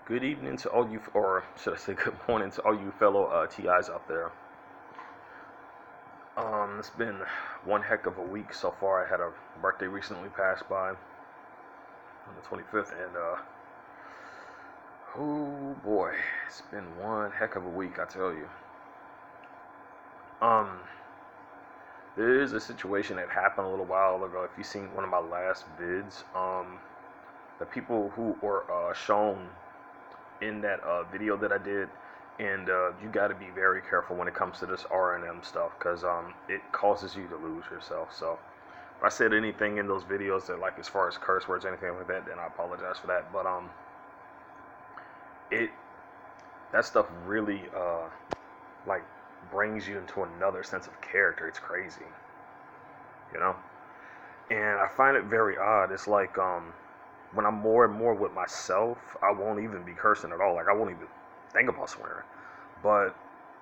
Good evening to all you, or should I say good morning to all you fellow TIs out there. It's been one heck of a week so far. I had a birthday recently passed by on the 25th, and oh boy, it's been one heck of a week, I tell you. Um, there is a situation that happened a little while ago. If you've seen one of my last vids, the people who were shown in that video that I did, and you got to be very careful when it comes to this R&M stuff, because it causes you to lose yourself. So if I said anything in those videos that, like, as far as curse words, anything like that, then I apologize for that. But it that stuff really like brings you into another sense of character. It's crazy, you know. And I find it very odd. It's like when I'm more and more with myself, I won't even be cursing at all. Like, I won't even think about swearing. But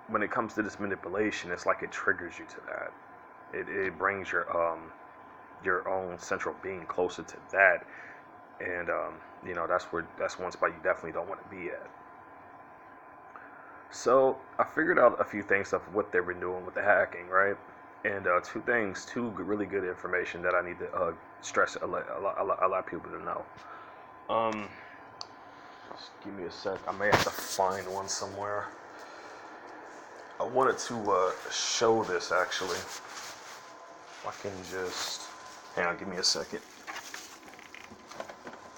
when it comes to this manipulation, it's like it triggers you to that. It brings your own central being closer to that, and that's one spot you definitely don't want to be at. So I figured out a few things of what they've been doing with the hacking, right? And really good information that I need to stress a lot of people to know. Um, just give me a sec. I may have to find one somewhere. I wanted to show this actually. If I can just hang on, give me a second.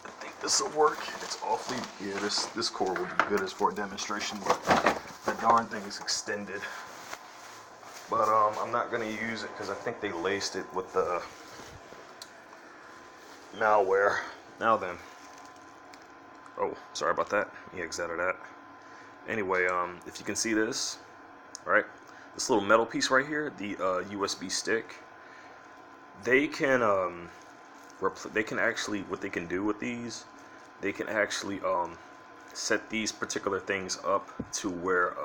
I think this will work. It's awfully this cord would be good as for a demonstration, but the darn thing is extended. But I'm not gonna use it because I think they laced it with the malware. Now then. Oh, sorry about that. Let me exit out of that. Anyway, if you can see this, right? This little metal piece right here, the USB stick. They can actually, what they can do with these, they can actually set these particular things up to where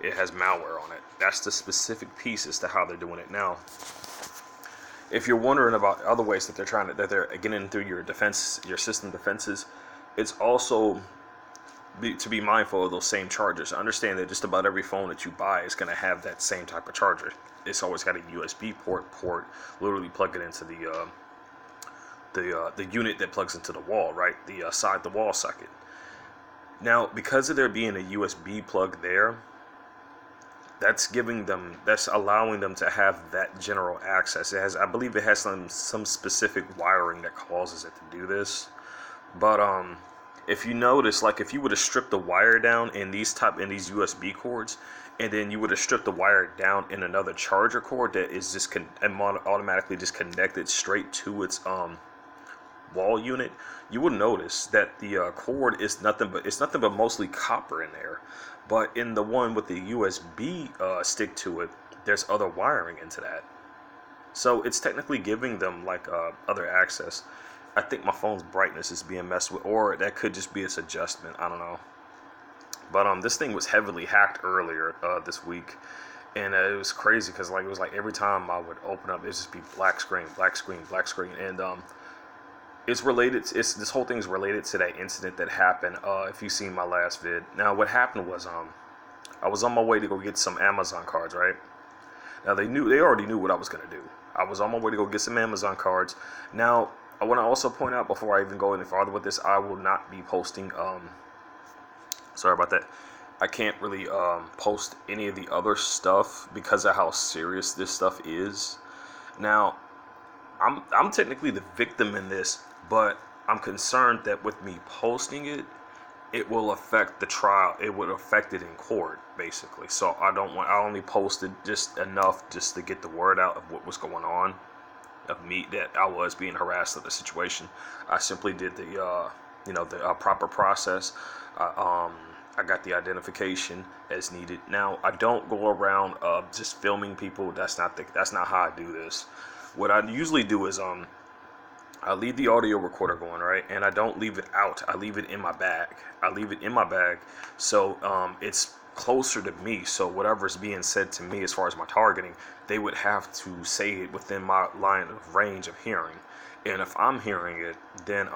it has malware on it. That's the specific piece as to how they're doing it now. If you're wondering about other ways that they're getting through your system defenses, it's also to be mindful of those same chargers. Understand that just about every phone that you buy is going to have that same type of charger. It's always got a USB port, literally plug it into the unit that plugs into the wall, right? The side the wall socket. Now, because of there being a USB plug there, that's allowing them to have that general access. I believe it has some specific wiring that causes it to do this. But if you notice, like, if you would have stripped the wire down in these USB cords, and then you would have stripped the wire down in another charger cord that is just automatically just connected straight to its wall unit, you would notice that the cord is nothing but mostly copper in there. But in the one with the USB stick to it, there's other wiring into that. So it's technically giving them like other access. I think my phone's brightness is being messed with, or that could just be its adjustment. I don't know. But this thing was heavily hacked earlier this week, and it was crazy because it was like every time I would open up, it'd just be black screen, and this whole thing's related to that incident that happened. If you've seen my last vid. Now, what happened was I was on my way to go get some Amazon cards, right? Now they already knew what I was gonna do. I was on my way to go get some Amazon cards. Now, I want to also point out before I even go any farther with this, I will not be posting. Sorry about that. I can't really post any of the other stuff because of how serious this stuff is. Now, I'm technically the victim in this, but I'm concerned that with me posting it, it will affect the trial. It would affect it in court, basically. So I only posted just enough just to get the word out of what was going on, of me, that I was being harassed of the situation. I simply did the proper process. I got the identification as needed. Now, I don't go around just filming people. That's not how I do this. What I usually do is I leave the audio recorder going, right? And I don't leave it out. I leave it in my bag. So it's closer to me. So whatever's being said to me as far as my targeting, they would have to say it within my line of range of hearing. And if I'm hearing it, then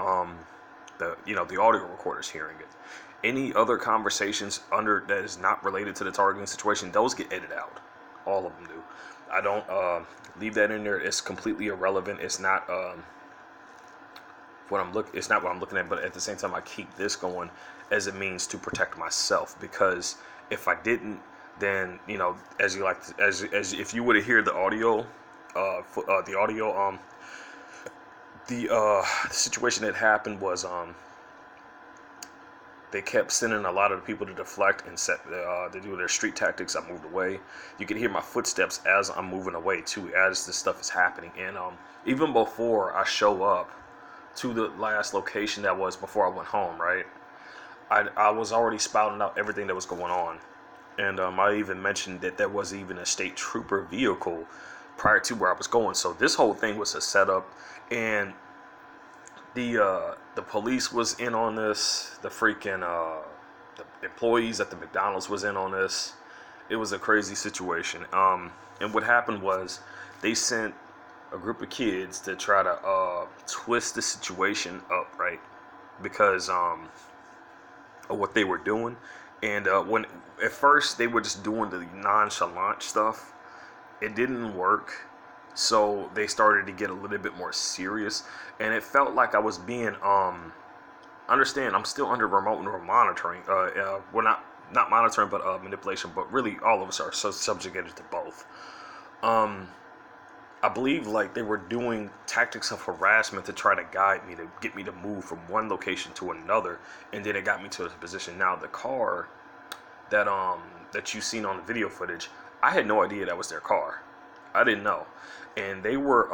the audio recorders hearing it. Any other conversations under that is not related to the targeting situation, those get edited out. All of them do. I don't leave that in there. It's completely irrelevant. It's not It's not what I'm looking at. But at the same time, I keep this going as it means to protect myself. Because if I didn't, then as if you were to hear the audio, the situation that happened was they kept sending a lot of the people to deflect and to do their street tactics. I moved away. You can hear my footsteps as I'm moving away too, as this stuff is happening. And even before I show up to the last location that was before I went home, right? I was already spouting out everything that was going on. And I even mentioned that there was even a state trooper vehicle prior to where I was going. So this whole thing was a setup, and the police was in on this. The freaking the employees at the McDonald's was in on this. It was a crazy situation. And what happened was they sent a group of kids to try to twist the situation up, right? Because of what they were doing. And when at first they were just doing the nonchalant stuff, it didn't work. So they started to get a little bit more serious, and it felt like I was being understand I'm still under remote monitoring. We're not monitoring, but manipulation. But really, all of us are so subjugated to both. I believe like they were doing tactics of harassment to try to guide me, to get me to move from one location to another, and then it got me to this position. Now the car that you seen on the video footage, I had no idea that was their car. I didn't know. And they were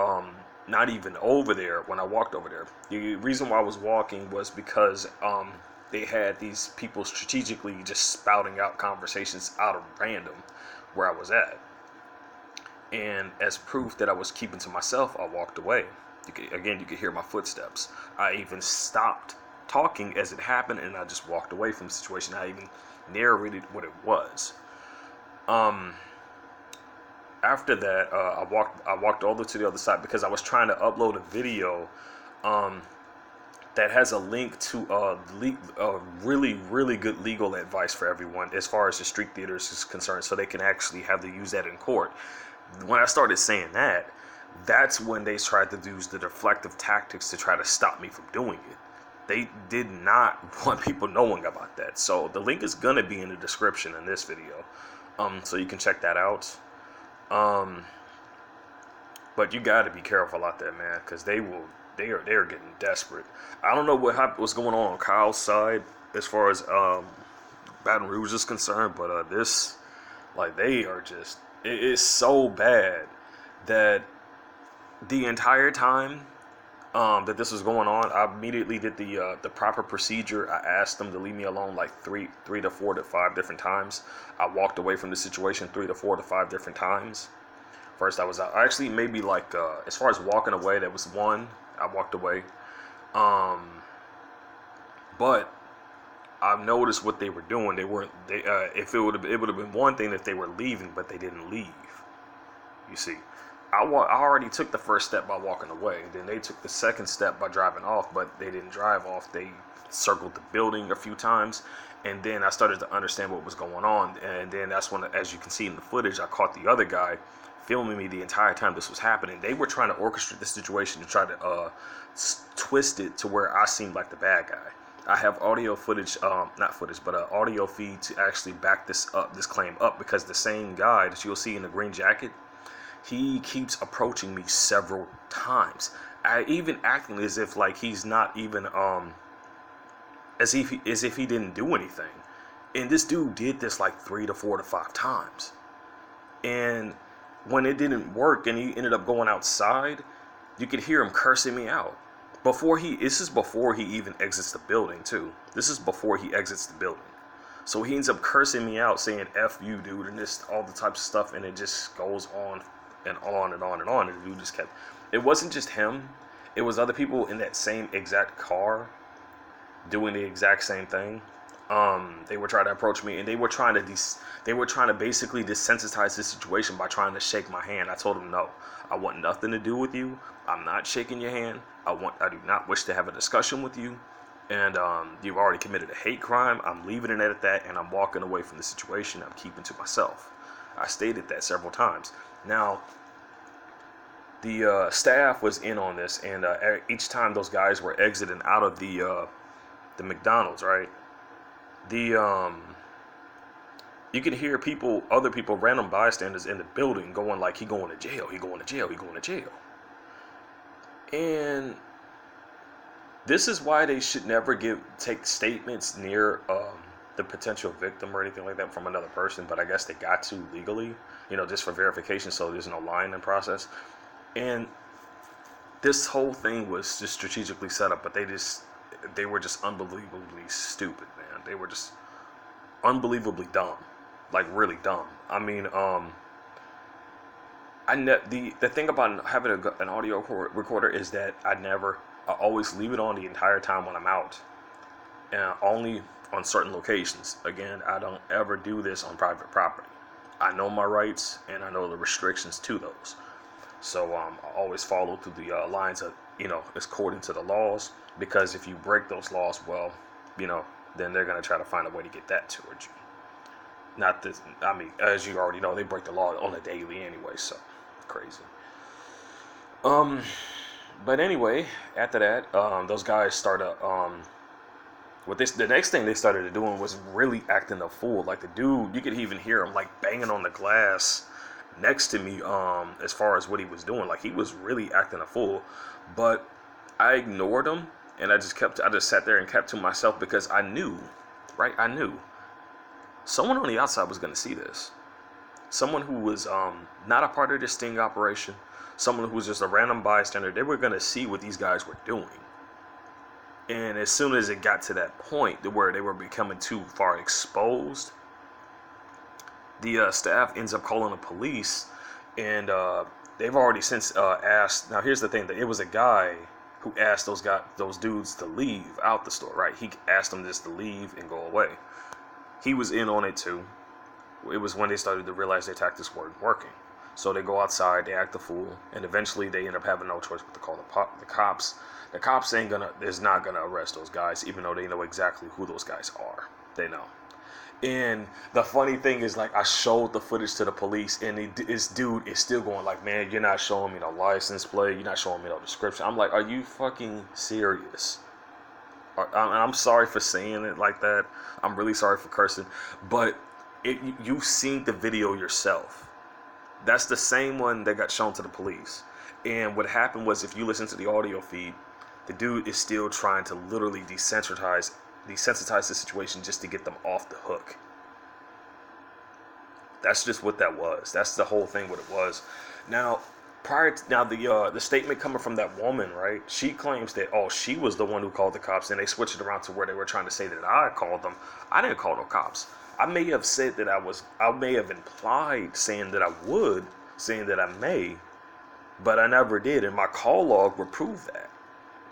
not even over there when I walked over there. The reason why I was walking was because they had these people strategically just spouting out conversations out of random where I was at. And as proof that I was keeping to myself, I walked away. You could hear my footsteps. I even stopped talking as it happened, and I just walked away from the situation. I even narrated what it was. After that, I walked all the way to the other side because I was trying to upload a video that has a link to really, really good legal advice for everyone as far as the street theaters is concerned, so they can actually have to use that in court. When I started saying that, that's when they tried to use the deflective tactics to try to stop me from doing it. They did not want people knowing about that. So the link is going to be in the description in this video, so you can check that out. But you got to be careful out there, man, because they are getting desperate. I don't know what's going on Kyle's side as far as Baton Rouge is concerned, but they are just, it is so bad that the entire time that this was going on, I immediately did the proper procedure. I asked them to leave me alone like three to 4 to 5 different times. I walked away from the situation 3 to 4 to 5 different times. First, I was out. Actually, maybe like as far as walking away, that was one. I walked away. But I've noticed what they were doing. If it would have been one thing if they were leaving, but they didn't leave. You see, I already took the first step by walking away. Then they took the second step by driving off, but they didn't drive off. They circled the building a few times, and then I started to understand what was going on. And then that's when, as you can see in the footage, I caught the other guy filming me the entire time this was happening. They were trying to orchestrate the situation to try to twist it to where I seemed like the bad guy. I have audio footage, audio feed to actually back this claim up, because the same guy that you'll see in the green jacket, he keeps approaching me several times. Even acting as if like he's not even as if he didn't do anything. And this dude did this like 3 to 4 to 5 times. And when it didn't work and he ended up going outside, you could hear him cursing me out. This is before he even exits the building too. This is before he exits the building. So he ends up cursing me out, saying F you, dude, and this, all the types of stuff, and it just goes on and on and on and on. And the dude just kept, it wasn't just him, it was other people in that same exact car doing the exact same thing. They were trying to approach me, and they were trying to basically desensitize the situation by trying to shake my hand. I told them, no, I want nothing to do with you. I'm not shaking your hand. I do not wish to have a discussion with you. and you've already committed a hate crime. I'm leaving it at that, and I'm walking away from the situation. I'm keeping to myself. I stated that several times. Now, the staff was in on this, and each time those guys were exiting out of the McDonald's, right? The you could hear other people, random bystanders in the building going like, "He going to jail. He going to jail. He going to jail." And this is why they should never take statements near the potential victim or anything like that from another person. But I guess they got to legally, just for verification, so there's no lying in process. And this whole thing was just strategically set up, but they were just unbelievably stupid, man. They were just unbelievably dumb, like really dumb. I mean, the thing about having an audio recorder is that I always leave it on the entire time when I'm out, and only on certain locations. Again, I don't ever do this on private property. I know my rights and I know the restrictions to those. So I always follow through the lines of, according to the laws, because if you break those laws, well, then they're going to try to find a way to get that towards you. Not this, I mean, as you already know, they break the law on a daily anyway, so crazy. But anyway, after that, those guys started, the next thing they started doing was really acting a fool. Like the dude, you could even hear him like banging on the glass next to me, as far as what he was doing. Like he was really acting a fool, but I ignored him and I just sat there and kept to myself because I knew someone on the outside was going to see this. Someone who was not a part of this sting operation, someone who was just a random bystander. They were going to see what these guys were doing. And as soon as it got to that point where they were becoming too far exposed, the staff ends up calling the police, and they've already since asked. Now here's the thing: that it was a guy who asked those dudes to leave out the store, right? He asked them just to leave and go away. He was in on it too. It was when they started to realize their tactics weren't working. So they go outside, they act the fool, and eventually they end up having no choice but to call the cops. The cops is not gonna arrest those guys, even though they know exactly who those guys are. They know. And the funny thing is, like, I showed the footage to the police, and this dude is still going like, "Man, you're not showing me no license plate. You're not showing me no description." I'm like, "Are you fucking serious?" And I'm sorry for saying it like that. I'm really sorry for cursing, but you've seen the video yourself. That's the same one that got shown to the police. And what happened was, if you listen to the audio feed, the dude is still trying to literally desensitize the situation just to get them off the hook. That's just what that was. That's the whole thing. What it was. Now, the statement coming from that woman, right? She claims that she was the one who called the cops, and they switched it around to where they were trying to say that I called them. I didn't call no cops. I may have said that I may have implied saying that I would, saying that I may, but I never did, and my call log will prove that.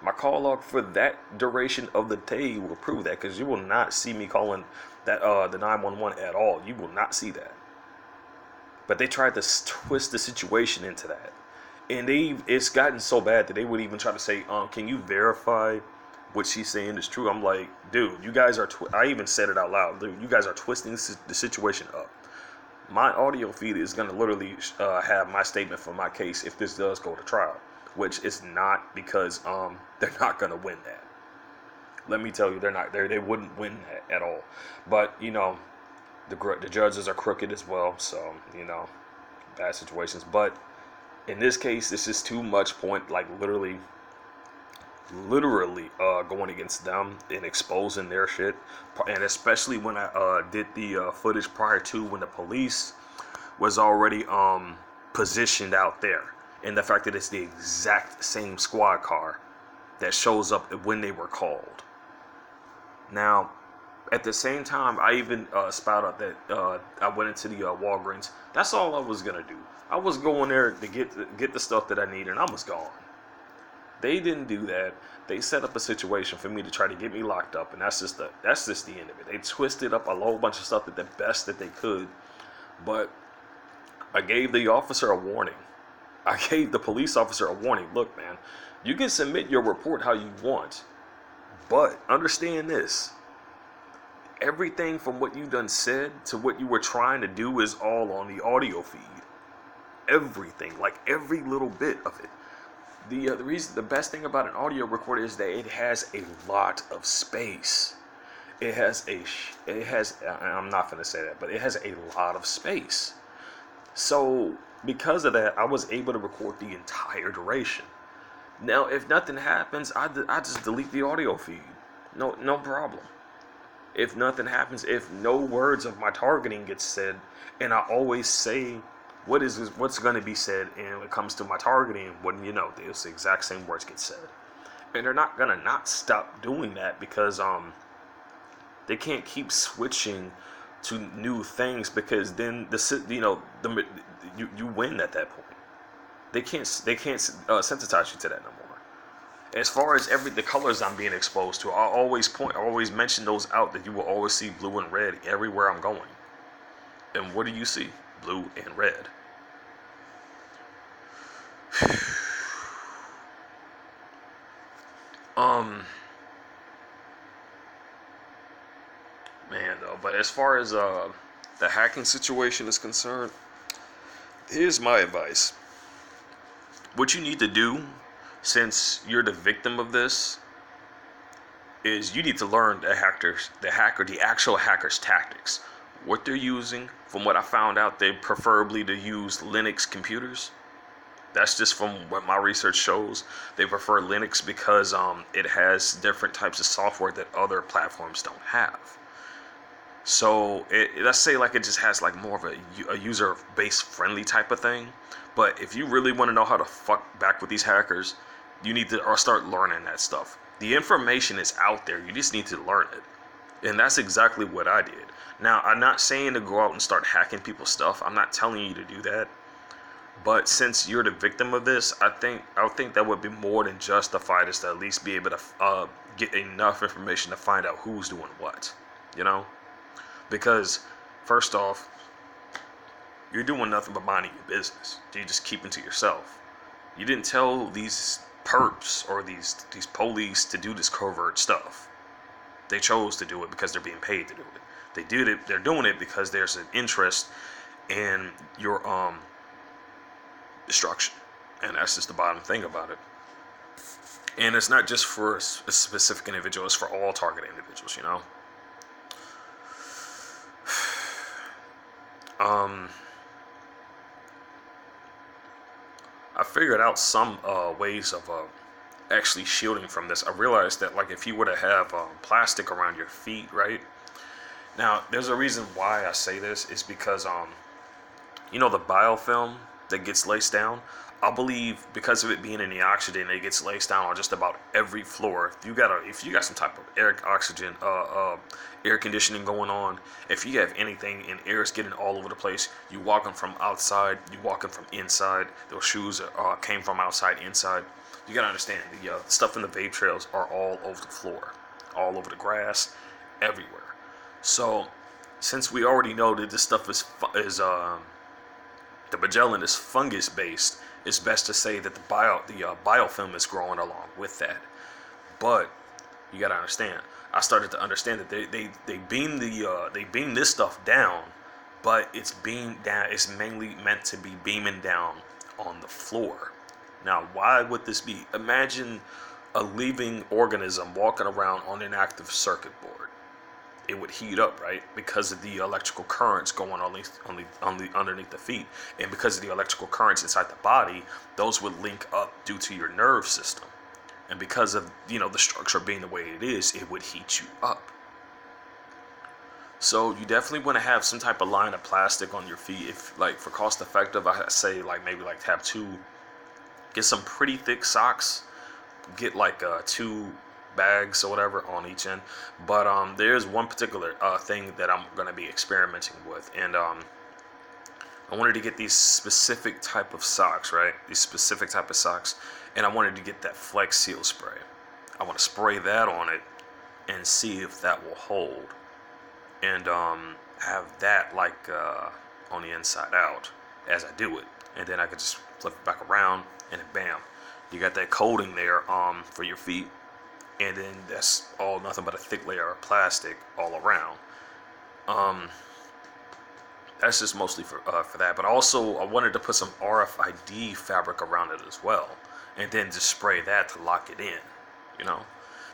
My call log for that duration of the day will prove that, because you will not see me calling that the 911 at all. You will not see that. But they tried to twist the situation into that, and it's gotten so bad that they would even try to say, "Can you verify what she's saying is true?" I'm like, dude, you guys are. I even said it out loud. Dude, you guys are twisting the situation up. My audio feed is gonna literally have my statement for my case if this does go to trial. Which is not, because they're not gonna win that. Let me tell you, they're not. They wouldn't win that at all. But the judges are crooked as well, so bad situations. But in this case, this is too much point. Like literally going against them and exposing their shit. And especially when I did the footage prior to when the police was already positioned out there. And the fact that it's the exact same squad car that shows up when they were called. Now, at the same time, I even spout out that I went into the Walgreens. That's all I was going to do. I was going there to get the stuff that I needed, and I was gone. They didn't do that. They set up a situation for me to try to get me locked up, and that's just the end of it. They twisted up a whole bunch of stuff at the best that they could. But I gave the officer a warning. I gave the police officer a warning. Look, man, you can submit your report how you want, But understand this. Everything from what you done said to what you were trying to do is all on the audio feed. Everything, like every little bit of it. The best thing about an audio recorder is that it has a lot of space. I'm not gonna say that, but it has a lot of space. So because of that, I was able to record the entire duration. Now, if nothing happens, I just delete the audio feed. No problem. If nothing happens, if no words of my targeting gets said, and I always say what's going to be said, and when it comes to my targeting, when the exact same words get said, and they're not gonna not stop doing that because they can't keep switching to new things, because then you win at that point. They can't sensitize you to that no more. As far as the colors I'm being exposed to, I always mention those out, that you will always see blue and red everywhere I'm going. And what do you see? Blue and red. Man, though, but as far as the hacking situation is concerned, here's my advice. What you need to do, since you're the victim of this, is you need to learn the actual hacker's tactics. What they're using. From what I found out, they preferably to use Linux computers. That's just from what my research shows. They prefer Linux because it has different types of software that other platforms don't have. So let's say like it just has like more of a user-base friendly type of thing. But if you really want to know how to fuck back with these hackers, you need to start learning that stuff. The information is out there. You just need to learn it. And that's exactly what I did. Now, I'm not saying to go out and start hacking people's stuff. I'm not telling you to do that. But since you're the victim of this, I think that would be more than justified, is to at least be able to get enough information to find out who's doing what. Because, first off, you're doing nothing but minding your business. You just keep it to yourself. You didn't tell these perps or these police to do this covert stuff. They chose to do it because they're being paid to do it. They're doing it because there's an interest in your destruction. And that's just the bottom thing about it. And it's not just for a specific individual, it's for all target individuals, I figured out some ways of actually shielding from this. I realized that, like, if you were to have plastic around your feet, right? Now, there's a reason why I say this. Is because the biofilm that gets laced down, I believe because of it being in the oxygen, it gets laced down on just about every floor. If you got some type of air conditioning going on, if you have anything and air is getting all over the place, you walking from outside, you walking from inside. Those shoes came from outside inside. You gotta understand the stuff in the vape trails are all over the floor, all over the grass, everywhere. So, since we already know that this stuff is the Magellan is fungus based, it's best to say that the biofilm is growing along with that. But you gotta understand, I started to understand that they beam this stuff down, but it's beamed down. It's mainly meant to be beaming down on the floor. Now, why would this be? Imagine a living organism walking around on an active circuit board. It would heat up, right? Because of the electrical currents going on underneath the feet. And because of the electrical currents inside the body, those would link up due to your nerve system. And because of, the structure being the way it is, it would heat you up. So you definitely want to have some type of line of plastic on your feet. If, like, for cost effective, I say, like, maybe like have get some pretty thick socks. Get like 2 bags or whatever on each end. But there's one particular thing that I'm going to be experimenting with, and I wanted to get these specific type of socks, right? These specific type of socks, and I wanted to get that Flex Seal spray. I want to spray that on it and see if that will hold, and have that like on the inside out as I do it, and then I could just flip it back around, and then bam, you got that coating there for your feet. and then that's all nothing but a thick layer of plastic all around. Um, that's just mostly for that. But also, I wanted to put some RFID fabric around it as well, and then just spray that to lock it in, you know,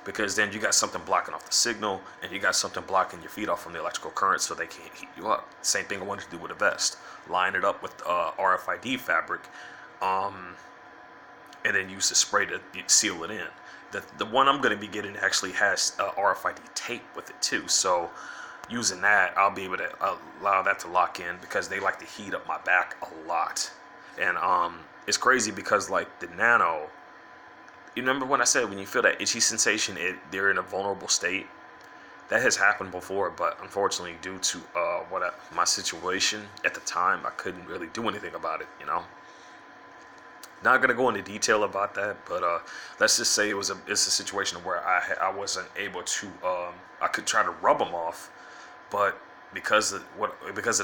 because then you got something blocking off the signal, and you got something blocking your feet off from the electrical current, so they can't heat you up. Same thing I wanted to do with a vest. Line it up with RFID fabric, and then use the spray to seal it in. The one I'm going to be getting actually has RFID tape with it too, so using that, I'll be able to allow that to lock in, because they like to heat up my back a lot. And it's crazy because like the Nano, you remember when I said when you feel that itchy sensation, they're in a vulnerable state? That has happened before, but unfortunately due to my situation at the time, I couldn't really do anything about it, you know? Not gonna go into detail about that, but let's just say it's a situation where I wasn't able to I could try to rub them off, but because of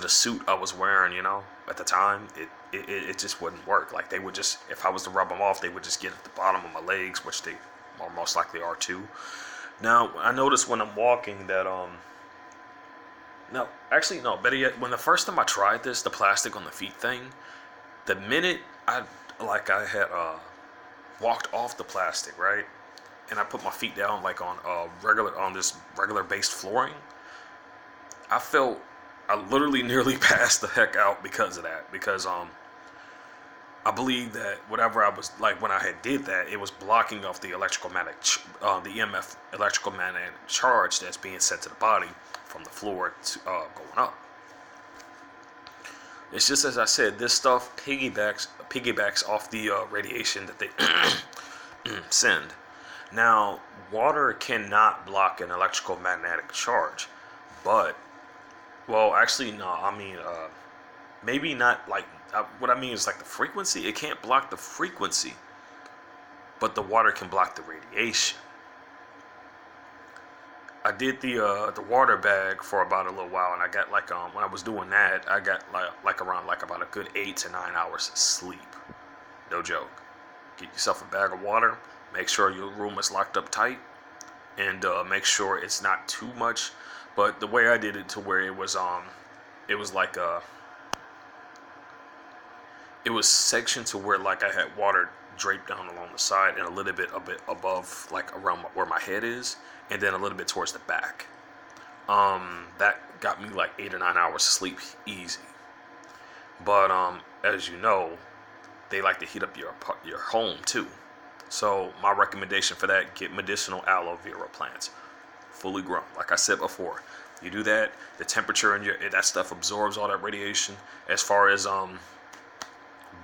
the suit I was wearing, you know, at the time, it just wouldn't work. Like they would just, if I was to rub them off, they would just get at the bottom of my legs, which they most likely are too. Now I noticed when I'm walking that no, actually no, better yet, when the first time I tried this, the plastic on the feet thing, the minute I had walked off the plastic, right, and I put my feet down like on this regular based flooring, I literally nearly passed the heck out because of that. Because I believe that whatever I was like when I had did that, it was blocking off the the EMF electrical magnetic charge that's being sent to the body from the floor to going up. It's just as I said, this stuff piggybacks off the radiation that they send. Now, water cannot block an electrical magnetic charge, but, well, actually, no. I mean, maybe not like, what I mean is like the frequency. It can't block the frequency, but the water can block the radiation. I did the water bag for about a little while, and I got like when I was doing that, I got like around like about a good 8 to 9 hours of sleep. No joke. Get yourself a bag of water. Make sure your room is locked up tight, and make sure it's not too much. But the way I did it to where it was like it was sectioned to where like I had water draped down along the side and a little bit above, like around where my head is, and then a little bit towards the back. That got me like 8 or 9 hours of sleep easy. But as you know, they like to heat up your home too. So my recommendation for that: get medicinal aloe vera plants, fully grown. Like I said before, you do that, the temperature in that stuff absorbs all that radiation. As far as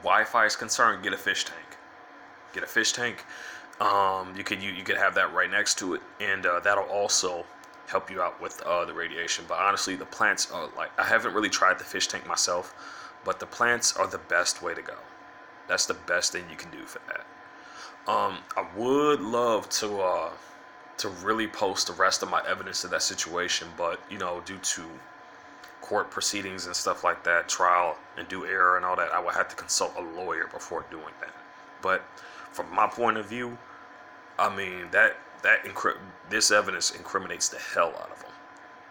Wi-Fi is concerned, get a fish tank. Get a fish tank. You could have that right next to it, and that'll also help you out with the radiation. But honestly, the plants are like, I haven't really tried the fish tank myself, but the plants are the best way to go. That's the best thing you can do for that. I would love to really post the rest of my evidence of that situation, but you know, due to court proceedings and stuff like that, trial and due error and all that, I would have to consult a lawyer before doing that. But from my point of view, I mean, this evidence incriminates the hell out of them.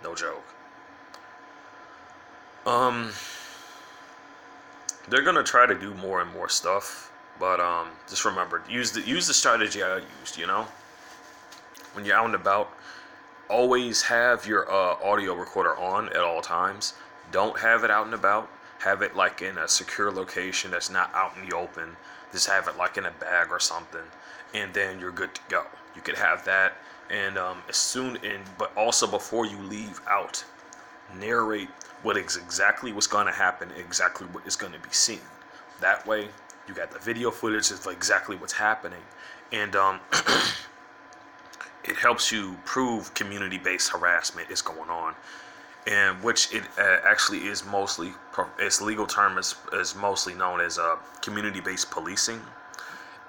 No joke. They're gonna try to do more and more stuff, but just remember, use the strategy I used. You know, when you're out and about, always have your audio recorder on at all times. Don't have it out and about. Have it like in a secure location that's not out in the open. Just have it like in a bag or something, and then you're good to go. You could have that, and but also before you leave out, narrate what is exactly what's going to happen, exactly what is going to be seen. That way, you got the video footage of exactly what's happening, and it helps you prove community-based harassment is going on, and which it actually is mostly, its legal term is mostly known as community-based policing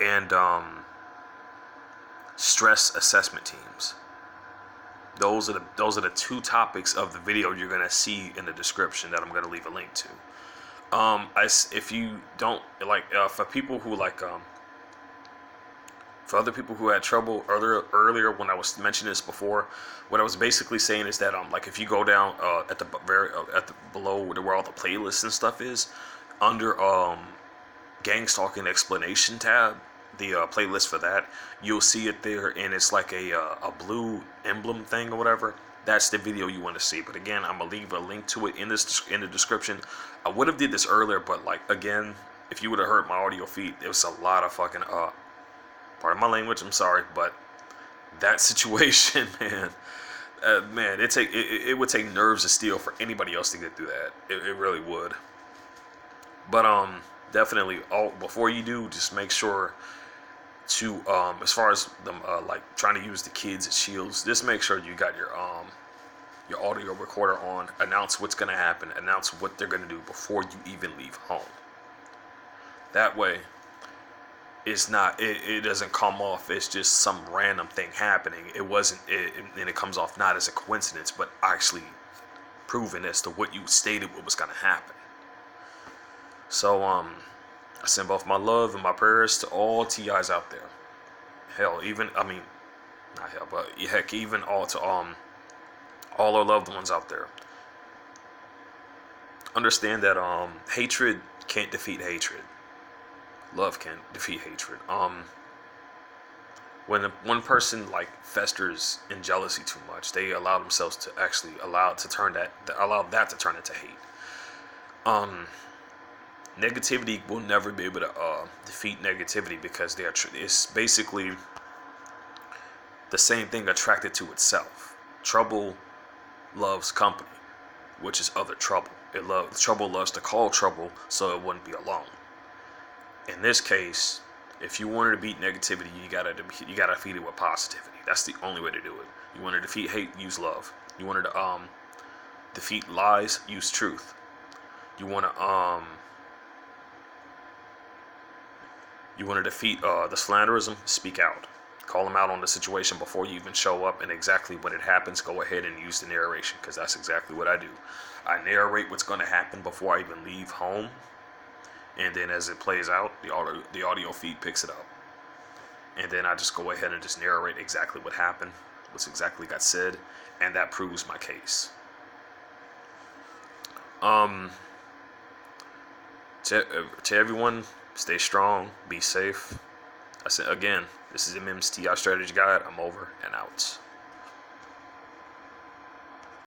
and stress assessment teams. Those are the two topics of the video you're gonna see in the description that I'm gonna leave a link to. If you don't like, for people who like For other people who had trouble earlier when I was mentioning this before, what I was basically saying is that like if you go down at the below where all the playlists and stuff is, under gang stalking explanation tab, the playlist for that, you'll see it there, and it's like a blue emblem thing or whatever. That's the video you want to see. But again, I'm gonna leave a link to it in the description. I would have did this earlier, but like again, if you would have heard my audio feed, there was a lot of fucking pardon my language, I'm sorry, but that situation, man, it would take nerves of steel for anybody else to get through that. It really would. But definitely, before you do, just make sure to as far as them like trying to use the kids as shields, just make sure you got your audio recorder on. Announce what's gonna happen. Announce what they're gonna do before you even leave home. That way, it's not. It doesn't come off as just some random thing happening. It wasn't. And it comes off not as a coincidence, but actually proven as to what you stated what was gonna happen. So I send both my love and my prayers to all TIs out there. Hell, even not hell, but heck, even all to all our loved ones out there. Understand that hatred can't defeat hatred. Love can defeat hatred. When one person like festers in jealousy too much, they allow themselves to actually allow that to turn into hate. Negativity will never be able to defeat negativity, because it's basically the same thing attracted to itself. Trouble loves company, which is other trouble. Trouble loves to call trouble, so it wouldn't be alone. In this case, if you wanted to beat negativity, you gotta defeat it with positivity. That's the only way to do it. You want to defeat hate, use love. You wanted to defeat lies, use truth. You want to defeat the slanderism, speak out. Call them out on the situation before you even show up, and exactly when it happens, go ahead and use the narration, because that's exactly what I do. I narrate what's going to happen before I even leave home, and then as it plays out, the audio feed picks it up. And then I just go ahead and just narrate exactly what happened, what's exactly got said, and that proves my case. To everyone, stay strong, be safe. I said again, this is MM's TI Strategy Guide. I'm over and out.